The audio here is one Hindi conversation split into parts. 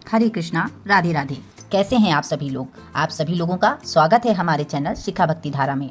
हरे कृष्णा, राधे राधे। कैसे हैं आप सभी लोग? आप सभी लोगों का स्वागत है हमारे चैनल शिखा भक्ति धारा में।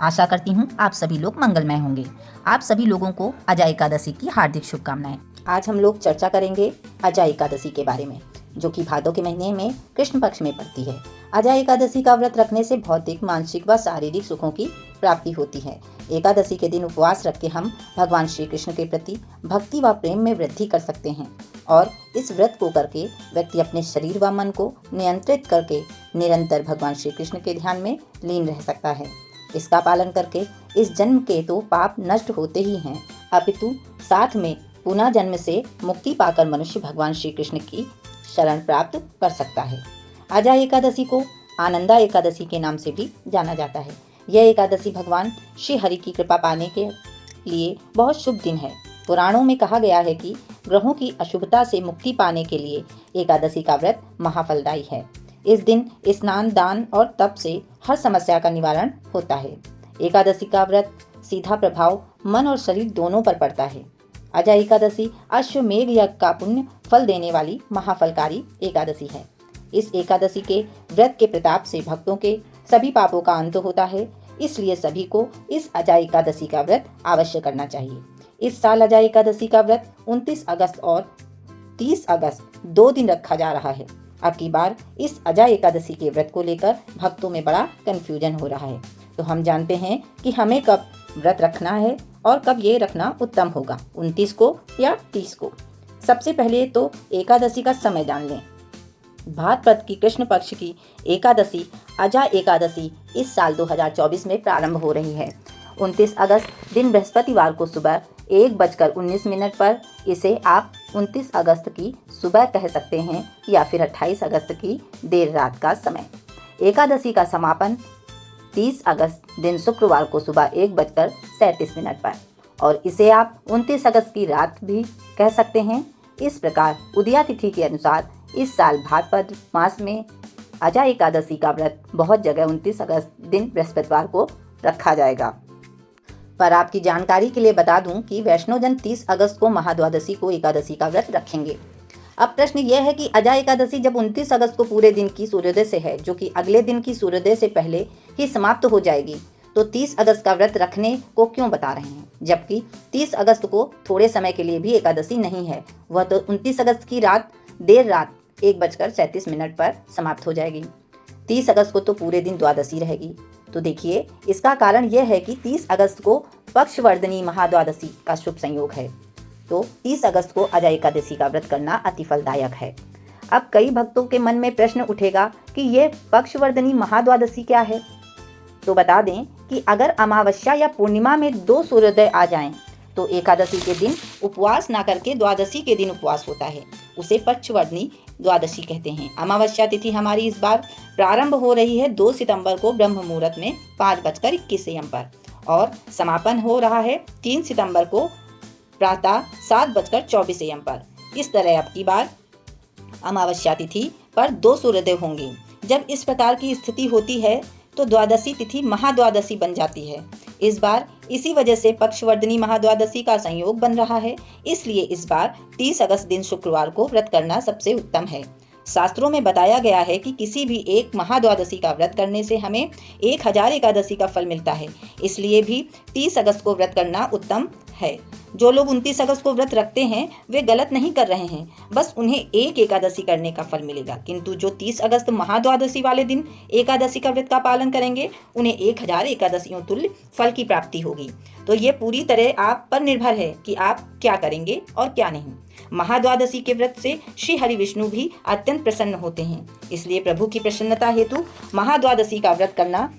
आशा करती हूँ आप सभी लोग मंगलमय होंगे। आप सभी लोगों को अजा एकादशी की हार्दिक शुभकामनाएं। आज हम लोग चर्चा करेंगे अजा एकादशी के बारे में, जो कि भादों के महीने में कृष्ण पक्ष में पड़ती है। अजा एकादशी का व्रत रखने से भौतिक, मानसिक व शारीरिक सुखों की प्राप्ति होती है। एकादशी के दिन उपवास रख के हम भगवान श्री कृष्ण के प्रति भक्ति व प्रेम में वृद्धि कर सकते हैं और इस व्रत को करके व्यक्ति अपने शरीर व मन को नियंत्रित करके निरंतर भगवान श्री कृष्ण के ध्यान में लीन रह सकता है। इसका पालन करके इस जन्म के तो पाप नष्ट होते ही हैं, अपितु साथ में पुनः जन्म से मुक्ति पाकर मनुष्य भगवान श्री कृष्ण की शरण प्राप्त कर सकता है। अजा एकादशी को आनंदा एकादशी के नाम से भी जाना जाता है। यह एकादशी भगवान श्री हरि की कृपा पाने के लिए बहुत शुभ दिन है। पुराणों में कहा गया है कि ग्रहों की अशुभता से मुक्ति पाने के लिए एकादशी का व्रत महाफलदायी है। इस दिन स्नान, दान और तप से हर समस्या का निवारण होता है। एकादशी का व्रत सीधा प्रभाव मन और शरीर दोनों पर पड़ता है। अजा एकादशी अश्वमेघ यज्ञ का पुण्य फल देने वाली महाफलकारी एकादशी है। इस एकादशी के व्रत के प्रताप से भक्तों के सभी पापों का अंत होता है। इसलिए सभी को इस अजा एकादशी का व्रत अवश्य करना चाहिए। इस साल अजा एकादशी का व्रत 29 अगस्त और 30 अगस्त 2 दिन रखा जा रहा है। अब की बार इस अजा एकादशी के व्रत को लेकर भक्तों में बड़ा कंफ्यूजन हो रहा है। तो हम जानते हैं कि हमें कब व्रत रखना है और कब ये रखना उत्तम होगा, 29 को या 30 को। सबसे पहले तो एकादशी का समय जान लें। भाद्रपद की कृष्ण पक्ष की एकादशी अजा एकादशी इस साल 2024 में प्रारंभ हो रही है। 29 अगस्त दिन बृहस्पतिवार को सुबह 1:19 पर इसे आप 29 अगस्त की सुबह कह सकते हैं या फिर 28 अगस्त की देर रात का समय। एकादशी का समापन 30 अगस्त दिन शुक्रवार को सुबह 1:37 पर और इसे आप 29 अगस्त की रात भी कह सकते हैं। इस प्रकार उदया तिथि के अनुसार इस साल भाद्रपद मास में अजा एकादशी का व्रत बहुत जगह 29 अगस्त दिन बृहस्पतिवार को रखा जाएगा। पर आपकी जानकारी के लिए बता दूं कि वैष्णोजन 30 अगस्त को महाद्वादशी को एकादशी का व्रत रखेंगे। अब प्रश्न यह है कि अजा एकादशी जब 29 अगस्त को पूरे दिन की सूर्योदय से है, जो कि अगले दिन की सूर्योदय से पहले ही समाप्त हो जाएगी, तो 30 अगस्त का व्रत रखने को क्यों बता रहे हैं, जबकि 30 अगस्त को थोड़े समय के लिए भी एकादशी नहीं है। वह तो 29 अगस्त की रात देर रात 1:37 पर समाप्त हो जाएगी। 30 अगस्त को तो पूरे दिन द्वादशी रहेगी। तो देखिए, इसका कारण यह है कि 30 अगस्त को पक्षवर्धनी महाद्वादशी का शुभ संयोग है। तो 30 अगस्त को अजा एकादशी का व्रत करना अति फलदायक है। अब कई भक्तों के मन में प्रश्न उठेगा कि ये पक्षवर्धनी महाद्वादशी क्या है। तो बता दें कि अगर अमावस्या या पूर्णिमा में 2 सूर्योदय आ जाएं, तो एकादशी के दिन उपवास ना करके द्वादशी के दिन उपवास होता है। उसे पक्षवर्धनी द्वादशी कहते हैं। अमावस्या तिथि हमारी इस बार प्रारंभ हो रही है 2 सितंबर को ब्रह्म मुहूर्त में 5:21 पर और समापन हो रहा है 3 सितंबर को प्रातः 7:24 पर। इस तरह अब की बार अमावस्या तिथि पर 2 सूर्योदय होंगी। जब इस प्रकार की स्थिति होती है तो द्वादशी तिथि महाद्वादशी बन जाती है। इस बार इसी वजह से पक्षवर्धनी महाद्वादशी का संयोग बन रहा है। इसलिए इस बार 30 अगस्त दिन शुक्रवार को व्रत करना सबसे उत्तम है। शास्त्रों में बताया गया है कि किसी भी एक महाद्वादशी का व्रत करने से हमें 1000 एकादशी का फल मिलता है। इसलिए भी 30 अगस्त को व्रत करना उत्तम है। जो लोग 29 अगस्त को व्रत रखते हैं वे गलत नहीं कर रहे हैं, बस उन्हें एक एकादशी करने का फल मिलेगा। किंतु जो 30 अगस्त महाद्वादशी वाले दिन एकादशी का व्रत का पालन करेंगे उन्हें 1000 एकादशियों तुल्य फल की प्राप्ति होगी। तो ये पूरी तरह आप पर निर्भर है कि आप क्या करेंगे और क्या नहीं। महाद्वादशी के व्रत से श्री हरि विष्णु भी अत्यंत प्रसन्न होते हैं। इसलिए प्रभु की प्रसन्नता हेतु महाद्वादशी का व्रत करना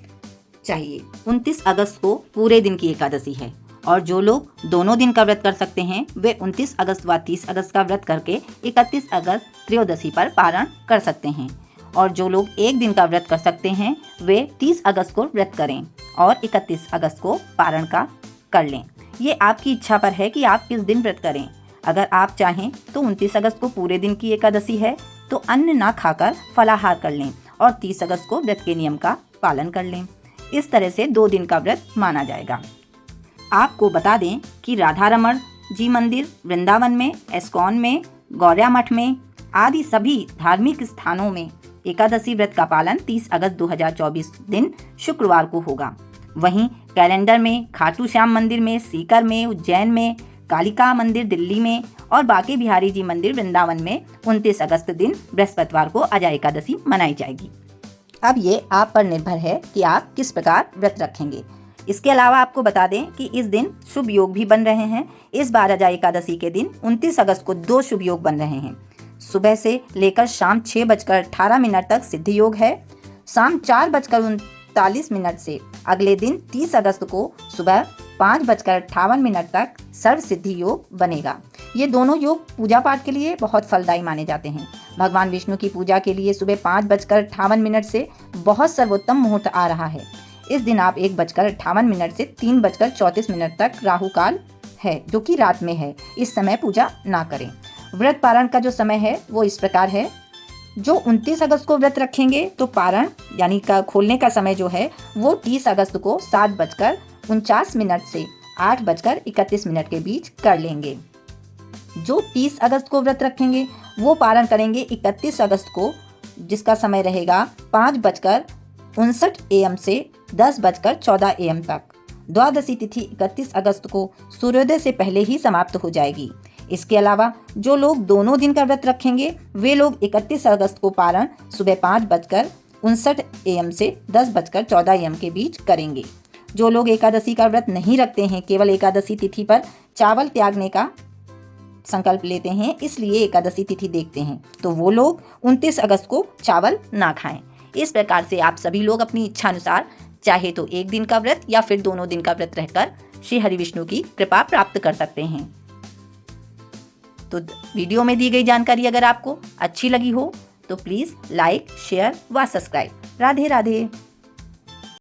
चाहिए। 29 अगस्त को पूरे दिन की एकादशी है और जो लोग दोनों दिन का व्रत कर सकते हैं वे 29 अगस्त व 30 अगस्त का व्रत करके 31 अगस्त त्रयोदशी पर पारण कर सकते हैं। और जो लोग एक दिन का व्रत कर सकते हैं वे 30 अगस्त को व्रत करें और 31 अगस्त को पारण का कर लें। ये आपकी इच्छा पर है कि आप किस दिन व्रत करें। अगर आप चाहें तो 29 अगस्त को पूरे दिन की एकादशी है तो अन्न ना खाकर फलाहार कर लें और 30 अगस्त को व्रत के नियम का पालन कर लें। इस तरह से 2 दिन का व्रत माना जाएगा। आपको बता दें कि राधा रमण जी मंदिर वृंदावन में, एस्कॉन में, गौरिया मठ में, आदि सभी धार्मिक स्थानों में एकादशी व्रत का पालन 30 अगस्त 2024 दिन शुक्रवार को होगा। वहीं कैलेंडर में खाटू श्याम मंदिर में, सीकर में, उज्जैन में, कालिका मंदिर दिल्ली में और बांके बिहारी जी मंदिर वृंदावन में 29 अगस्त दिन बृहस्पतिवार को अजय एकादशी मनाई जाएगी। अब ये आप पर निर्भर है कि आप किस प्रकार व्रत रखेंगे। इसके अलावा आपको बता दें कि इस दिन शुभ योग भी बन रहे हैं। इस बार अजय एकादशी के दिन 29 अगस्त को 2 शुभ योग बन रहे हैं। सुबह से लेकर शाम 6:18 तक सिद्ध योग है। शाम 4:39 से अगले दिन 30 अगस्त को सुबह 5:58 तक सर्व सिद्धि योग बनेगा। ये दोनों योग पूजा पाठ के लिए बहुत फलदायी माने जाते हैं। भगवान विष्णु की पूजा के लिए सुबह 5:58 से बहुत सर्वोत्तम मुहूर्त आ रहा है। इस दिन आप 1:58 से 3:34 तक राहु काल है, जो कि रात में है। इस समय पूजा ना करें। व्रत पारण का जो समय है वो इस प्रकार है। जो 29 अगस्त को व्रत रखेंगे तो पारण यानी का खोलने का समय जो है वो 30 अगस्त को 7:49 से 8:31 के बीच कर लेंगे। जो 30 अगस्त को व्रत रखेंगे वो पारण करेंगे 31 अगस्त को, जिसका समय रहेगा 5:59 AM से 10:14 AM तक। द्वादशी तिथि 31 अगस्त को सूर्योदय से पहले ही समाप्त हो जाएगी। इसके अलावा जो लोग दोनों दिन का व्रत रखेंगे वे लोग 31 अगस्त को पारण सुबह 5:59 AM से 10:14 AM के बीच करेंगे। जो लोग एकादशी का व्रत नहीं रखते हैं, केवल एकादशी तिथि पर चावल त्यागने का संकल्प लेते हैं, इसलिए एकादशी तिथि देखते हैं, तो वो लोग 29 अगस्त को चावल ना खाएं। इस प्रकार से आप सभी लोग अपनी इच्छा अनुसार चाहे तो एक दिन का व्रत या फिर दोनों दिन का व्रत रहकर श्री हरि विष्णु की कृपा प्राप्त कर सकते हैं। तो वीडियो में दी गई जानकारी अगर आपको अच्छी लगी हो तो प्लीज़ लाइक, शेयर व सब्सक्राइब। राधे राधे।